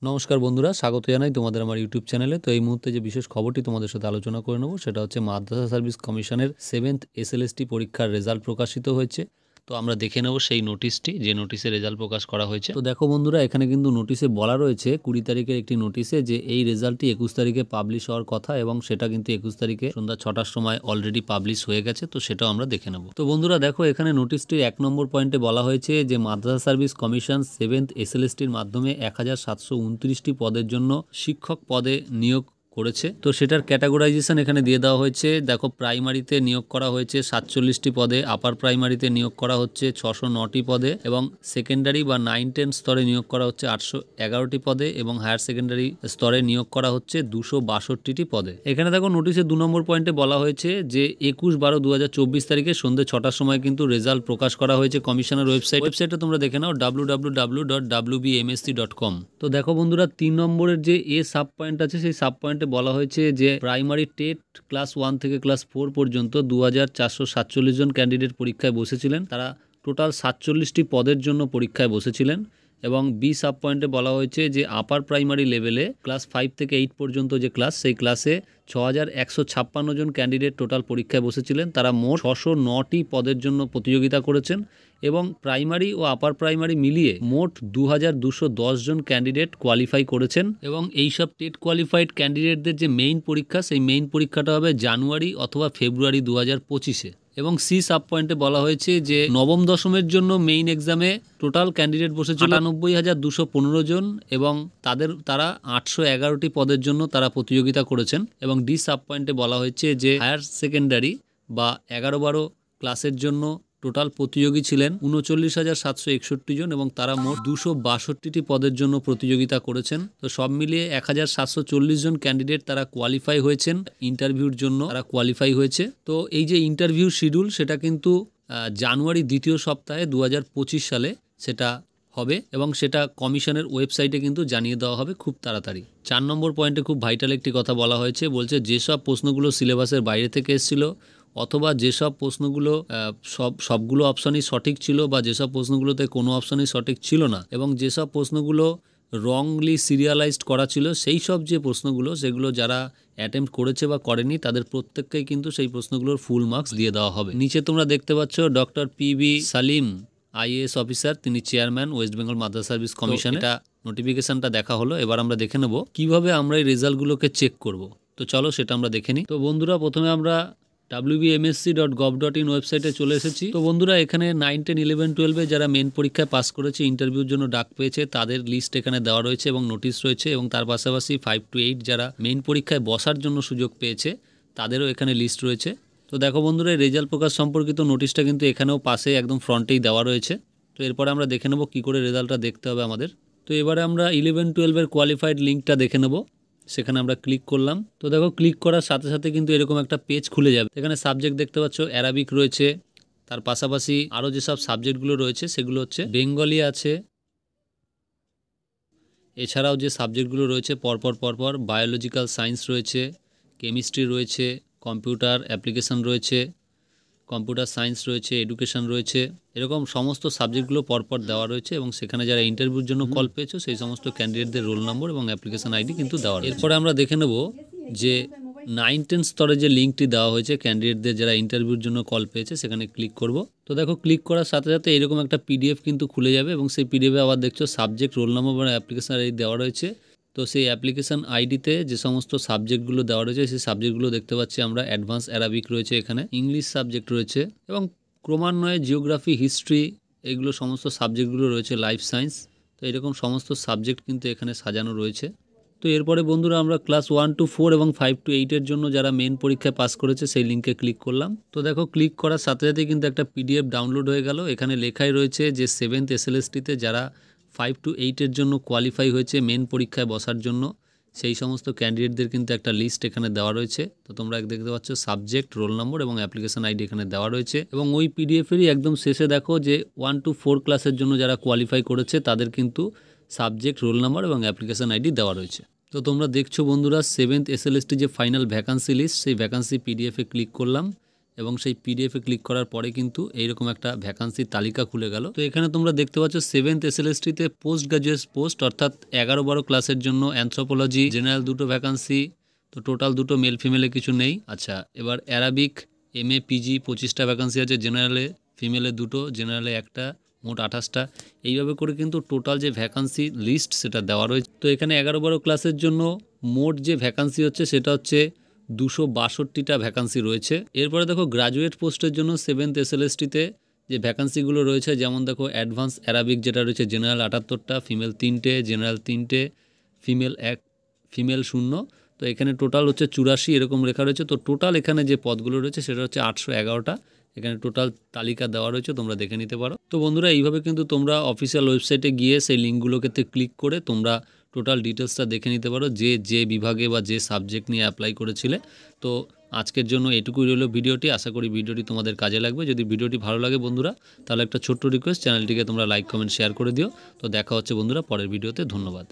নমস্কার বন্ধুরা, স্বাগত জানাই তোমাদের আমার ইউটিউব চ্যানেলে। তো এই মুহূর্তে যে বিশেষ খবরটি তোমাদের সাথে আলোচনা করে নেব সেটা হচ্ছে মাদ্রাসা সার্ভিস কমিশনের 7th এসএলএসটি পরীক্ষার রেজাল্ট প্রকাশিত হয়েছে। তো আমরা দেখে নেব সেই নোটিশটি, যে নোটিশে রেজাল্ট প্রকাশ করা হয়েছে। তো দেখো বন্ধুরা, এখানে কিন্তু নোটিশে বলা রয়েছে 20 তারিখের একটি নোটিশে যে এই রেজাল্টটি 21 তারিখে পাবলিশ হওয়ার কথা, এবং সেটা কিন্তু 21 তারিখে সন্ধ্যা 6টার সময় অলরেডি পাবলিশ হয়ে গেছে। তো সেটাও আমরা দেখে নেব। তো বন্ধুরা দেখো, এখানে নোটিশটির 1 নম্বর পয়েন্টে বলা হয়েছে যে মাদ্রাসা সার্ভিস কমিশন 7th এসএলএসটির মাধ্যমে 1729টি পদের জন্য শিক্ষক পদে নিয়োগ করেছে। তো সেটার ক্যাটাগরাইজেশন এখানে দিয়ে দেওয়া হয়েছে। দেখো, প্রাইমারিতে নিয়োগ করা হয়েছে 47টি পদে, আপার প্রাইমারিতে নিয়োগ করা হচ্ছে 609টি পদে, এবং সেকেন্ডারি বা 9-10 স্তরে নিয়োগ করা হচ্ছে 811টি পদে, এবং হায়ার সেকেন্ডারি স্তরে নিয়োগ করা হচ্ছে 262টি পদে। এখানে দেখো, নোটিশে 2 নম্বর পয়েন্টে বলা হয়েছে যে 21/12/2024 তারিখে সন্ধ্যে 6টার সময় কিন্তু রেজাল্ট প্রকাশ করা হয়েছে কমিশনের ওয়েবসাইটে তোমরা দেখে নাও www.wbmsc.com। তো দেখো বন্ধুরা, 3 নম্বরের যে সাব পয়েন্ট আছে সেই সাব পয়েন্টে বলা হয়েছে যে প্রাইমারি টেট ক্লাস 1 থেকে ক্লাস 4 পর্যন্ত 2447 জন ক্যান্ডিডেট পরীক্ষায় বসেছিলেন। তারা টোটাল 47টি পদের জন্য পরীক্ষায় বসেছিলেন। এবং বি সাব পয়েন্টে বলা হয়েছে যে আপার প্রাইমারি লেভেলে ক্লাস 5 থেকে 8 পর্যন্ত যে ক্লাস, সেই ক্লাসে 6156 জন ক্যান্ডিডেট টোটাল পরীক্ষায় বসেছিলেন। তারা মোট 609টি পদের জন্য প্রতিযোগিতা করেছেন, এবং প্রাইমারি ও আপার প্রাইমারি মিলিয়ে মোট 2210 জন ক্যান্ডিডেট কোয়ালিফাই করেছেন। এবং এইসব টেট কোয়ালিফাইড ক্যান্ডিডেটদের যে মেইন পরীক্ষা, সেই মেইন পরীক্ষাটা হবে জানুয়ারি অথবা ফেব্রুয়ারি 2025-এ। এবং সি সাব পয়েন্টে বলা হয়েছে যে নবম দশমের জন্য মেইন এক্সামে টোটাল ক্যান্ডিডেট বসেছিল 98,215 জন, এবং তারা 811টি পদের জন্য তারা প্রতিযোগিতা করেছেন। এবং ডি সাব পয়েন্টে বলা হয়েছে যে হায়ার সেকেন্ডারি বা 11-12 ক্লাসের জন্য টোটাল প্রতিযোগী ছিলেন 39,761 জন, এবং তারা মোট 262টি পদের জন্য প্রতিযোগিতা করেছেন। তো সব মিলিয়ে 1740 জন ক্যান্ডিডেট তারা কোয়ালিফাই হয়েছেন, ইন্টারভিউর জন্য তারা কোয়ালিফাই হয়েছে। তো এই যে ইন্টারভিউ শিডিউল, সেটা কিন্তু জানুয়ারি 2য় সপ্তাহে 2025 সালে সেটা হবে, এবং সেটা কমিশনের ওয়েবসাইটে কিন্তু জানিয়ে দেওয়া হবে খুব তাড়াতাড়ি। 4 নম্বর পয়েন্টে খুব ভাইটাল একটি কথা বলা হয়েছে। বলছে যেসব প্রশ্নগুলো সিলেবাসের বাইরে থেকে এসেছিল, অথবা যেসব প্রশ্নগুলো সবগুলো অপশানই সঠিক ছিল, বা যেসব প্রশ্নগুলোতে কোনো অপশানই সঠিক ছিল না, এবং যেসব প্রশ্নগুলো রংলি সিরিয়ালাইজড করা ছিল, সেই সব যে প্রশ্নগুলো, সেগুলো যারা অ্যাটেম্প্ট করেছে বা করেনি তাদের প্রত্যেককেই কিন্তু সেই প্রশ্নগুলোর ফুল মার্কস দিয়ে দেওয়া হবে। নিচে তোমরা দেখতে পাচ্ছ doctor PB Salim IAS officer, তিনি চেয়ারম্যান ওয়েস্ট বেঙ্গল মাদ্রাসা সার্ভিস কমিশন। এটা নোটিফিকেশনটা দেখা হলো। এবার আমরা দেখে নেব কিভাবে আমরা এই রেজাল্টগুলোকে চেক করব। তো চলো সেটা আমরা দেখে নিই। তো বন্ধুরা, প্রথমে আমরা wbmsc.gov.in ওয়েবসাইটে চলে এসেছি। তো বন্ধুরা, এখানে 9, 10, 11, 12 যারা মেন পরীক্ষায় পাস করেছে, ইন্টারভিউর জন্য ডাক পেয়েছে, তাদের লিস্ট এখানে দেওয়া রয়েছে এবং নোটিশ রয়েছে। এবং তার পাশাপাশি 5 to 8 যারা মেন পরীক্ষায় বসার জন্য সুযোগ পেয়েছে, তাদেরও এখানে লিস্ট রয়েছে। তো দেখো বন্ধুরা, এই রেজাল্ট প্রকাশ সম্পর্কিত নোটিশটা কিন্তু এখানেও পাশে একদম ফ্রন্টেই দেওয়া রয়েছে। তো এরপরে আমরা দেখে নেব কী করে রেজাল্টটা দেখতে হবে আমাদের। তো এবারে আমরা 11-12 কোয়ালিফাইড লিঙ্কটা দেখে নেব। সেখানে আমরা ক্লিক করলাম। তো দেখো, ক্লিক করার সাথে সাথে কিন্তু এরকম একটা পেজ খুলে যাবে। এখানে সাবজেক্ট দেখতে পাচ্ছ, অ্যারাবিক রয়েছে। তার পাশাপাশি আরও যেসব সাবজেক্টগুলো রয়েছে সেগুলো হচ্ছে বেঙ্গলি আছে। এছাড়াও যে সাবজেক্টগুলো রয়েছে পরপর বায়োলজিক্যাল সায়েন্স রয়েছে, কেমিস্ট্রি রয়েছে, কম্পিউটার অ্যাপ্লিকেশন রয়েছে, কম্পিউটার সায়েন্স রয়েছে, এডুকেশন রয়েছে। এরকম সমস্ত সাবজেক্টগুলো পরপর দেওয়া রয়েছে, এবং সেখানে যারা ইন্টারভিউর জন্য কল পেয়েছো সেই সমস্ত ক্যান্ডিডেটদের রোল নম্বর এবং অ্যাপ্লিকেশন আইডি কিন্তু দেওয়া রয়েছে। এরপরে আমরা দেখে নেব যে 9-10 স্তরে যে লিঙ্কটি দেওয়া হয়েছে ক্যান্ডিডেটদের যারা ইন্টারভিউর জন্য কল পেয়েছে, সেখানে ক্লিক করব। তো দেখো, ক্লিক করার সাথে সাথে এরকম একটা পিডিএফ কিন্তু খুলে যাবে, এবং সেই পিডিএফে আবার দেখছো সাবজেক্ট, রোল নম্বর এবং অ্যাপ্লিকেশন আইডি দেওয়া রয়েছে। তো সেই অ্যাপ্লিকেশন আইডিতে যে সমস্ত সাবজেক্টগুলো দেওয়া রয়েছে, সেই সাবজেক্টগুলো দেখতে পাচ্ছি আমরা। অ্যাডভান্স অ্যারাবিক রয়েছে, এখানে ইংলিশ সাবজেক্ট রয়েছে, এবং ক্রমান্বয়ে জিওগ্রাফি, হিস্ট্রি, এগুলো সমস্ত সাবজেক্টগুলো রয়েছে, লাইফ সায়েন্স। তো এরকম সমস্ত সাবজেক্ট কিন্তু এখানে সাজানো রয়েছে। তো এরপরে বন্ধুরা, আমরা ক্লাস 1 to 4 এবং 5 to 8 জন্য যারা মেন পরীক্ষায় পাস করেছে সেই লিঙ্কে ক্লিক করলাম। তো দেখো, ক্লিক করার সাথে সাথে কিন্তু একটা পিডিএফ ডাউনলোড হয়ে গেল। এখানে লেখাই রয়েছে যে 7th এসএলএসটিতে যারা 5 to 8 জন্য কোয়ালিফাই হয়েছে মেন পরীক্ষায় বসার জন্য, সেই সমস্ত ক্যান্ডিডেটদের কিন্তু একটা লিস্ট এখানে দেওয়া রয়েছে। তো তোমরা দেখতে পাচ্ছ সাবজেক্ট, রোল নম্বর এবং অ্যাপ্লিকেশন আইডি এখানে দেওয়া রয়েছে। এবং ওই পিডিএফেরই একদম শেষে দেখো যে 1 to 4 ক্লাসের জন্য যারা কোয়ালিফাই করেছে তাদের কিন্তু সাবজেক্ট, রোল নম্বর এবং অ্যাপ্লিকেশন আইডি দেওয়া রয়েছে। তো তোমরা দেখছো বন্ধুরা, 7th এসএলএসটি যে ফাইনাল ভ্যাকান্সি লিস্ট, সেই ভ্যাকান্সি পিডিএফে ক্লিক করলাম, এবং সেই পিডিএফে ক্লিক করার পরে কিন্তু এইরকম একটা ভ্যাকান্সির তালিকা খুলে গেল। তো এখানে তোমরা দেখতে পাচ্ছ 7th SLST-তে পোস্ট গ্রাজুয়েট পোস্ট, অর্থাৎ 11-12 ক্লাসের জন্য অ্যানথ্রোপোলজি জেনারেল 2টো ভ্যাকান্সি, তো টোটাল 2টো মেল ফিমেলে কিছু নেই। আচ্ছা, এবার অ্যারাবিক MA PG 25টা ভ্যাকান্সি আছে, জেনারেলে ফিমেলে 2টো, জেনারেলে 1টা, মোট 28টা। এইভাবে করে কিন্তু টোটাল যে ভ্যাকান্সি লিস্ট সেটা দেওয়া রয়েছে। তো এখানে 11-12 ক্লাসের জন্য মোট যে ভ্যাকান্সি হচ্ছে সেটা হচ্ছে 262টা ভ্যাকান্সি রয়েছে। এরপরে দেখো গ্রাজুয়েট পোস্টের জন্য 7th SLST-তে যে ভ্যাকান্সিগুলো রয়েছে, যেমন দেখো অ্যাডভান্স অ্যারাবিক যেটা রয়েছে জেনারেল 78টা, ফিমেল 3টে, জেনারেল 3টে, ফিমেল 1, ফিমেল 0। তো এখানে টোটাল হচ্ছে 84 এরকম লেখা রয়েছে। তো টোটাল এখানে যে পদগুলো রয়েছে সেটা হচ্ছে 811টা। এখানে টোটাল তালিকা দেওয়া রয়েছে, তোমরা দেখে নিতে পারো। তো বন্ধুরা, এইভাবে কিন্তু তোমরা অফিসিয়াল ওয়েবসাইটে গিয়ে সেই লিঙ্কগুলোকে ক্লিক করে তোমরা টোটাল ডিটেলসটা দেখে নিতে পারো, যে বিভাগে বা যে সাবজেক্ট নিয়ে অ্যাপ্লাই করেছিলে। তো আজকের জন্য এটুকুই রইল ভিডিওটি। আশা করি ভিডিওটি তোমাদের কাজে লাগবে। যদি ভিডিওটি ভালো লাগে বন্ধুরা, তাহলে একটা ছোট্ট রিকোয়েস্ট, চ্যানেলটিকে তোমরা লাইক কমেন্ট শেয়ার করে দিও। তো দেখা হচ্ছে বন্ধুরা পরের ভিডিওতে। ধন্যবাদ।